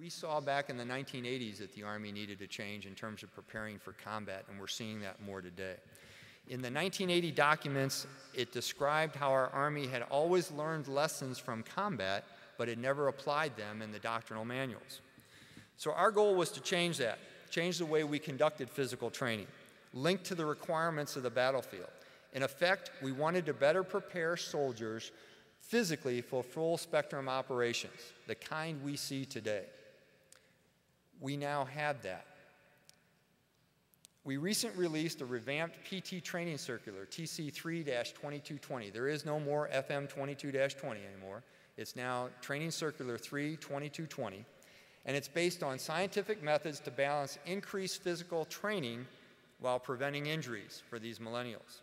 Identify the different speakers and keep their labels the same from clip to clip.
Speaker 1: we saw back in the 1980s that the Army needed to change in terms of preparing for combat, and we're seeing that more today. In the 1980 documents, it described how our Army had always learned lessons from combat, but had never applied them in the doctrinal manuals. So our goal was to change that, change the way we conducted physical training, linked to the requirements of the battlefield. In effect, we wanted to better prepare soldiers physically for full spectrum operations, the kind we see today. We now have that. We recently released a revamped PT training circular, TC 3-2220. There is no more FM 22-20 anymore. It's now Training Circular 3-2220, and it's based on scientific methods to balance increased physical training while preventing injuries for these millennials.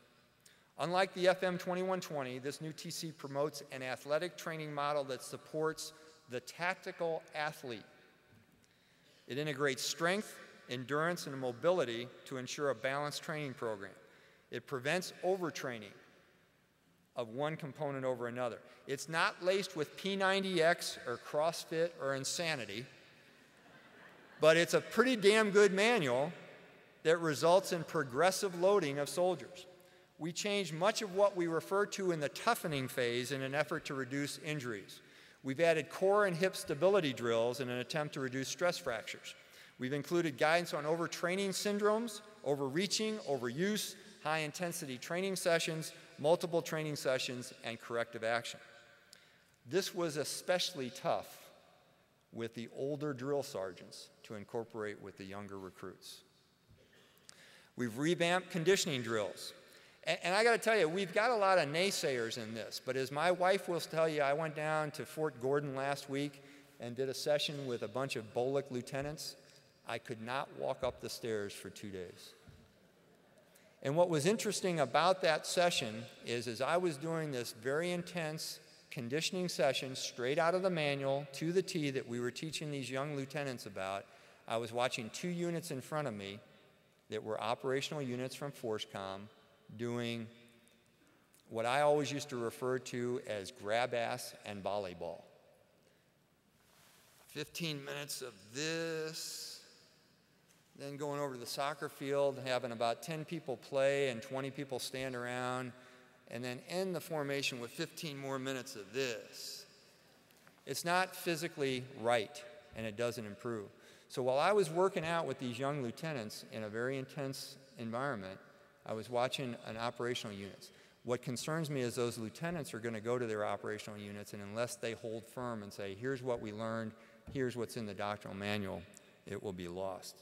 Speaker 1: Unlike the FM 2120, this new TC promotes an athletic training model that supports the tactical athlete. It integrates strength, endurance, and mobility to ensure a balanced training program. It prevents overtraining of one component over another. It's not laced with P90X or CrossFit or insanity, but it's a pretty damn good manual that results in progressive loading of soldiers. We changed much of what we refer to in the toughening phase in an effort to reduce injuries. We've added core and hip stability drills in an attempt to reduce stress fractures. We've included guidance on overtraining syndromes, overreaching, overuse, high-intensity training sessions, multiple training sessions, and corrective action. This was especially tough with the older drill sergeants to incorporate with the younger recruits. We've revamped conditioning drills. And I got to tell you, we've got a lot of naysayers in this, but as my wife will tell you, I went down to Fort Gordon last week and did a session with a bunch of BOLC lieutenants. I could not walk up the stairs for 2 days. And what was interesting about that session is as I was doing this very intense conditioning session straight out of the manual to the T that we were teaching these young lieutenants about, I was watching 2 units in front of me that were operational units from FORSCOM doing what I always used to refer to as grab ass and volleyball. 15 minutes of this, then going over to the soccer field, having about 10 people play and 20 people stand around, and then end the formation with 15 more minutes of this. It's not physically right, and it doesn't improve. So while I was working out with these young lieutenants in a very intense environment, I was watching an operational units. What concerns me is those lieutenants are going to go to their operational units, and unless they hold firm and say, here's what we learned, here's what's in the doctrinal manual, it will be lost.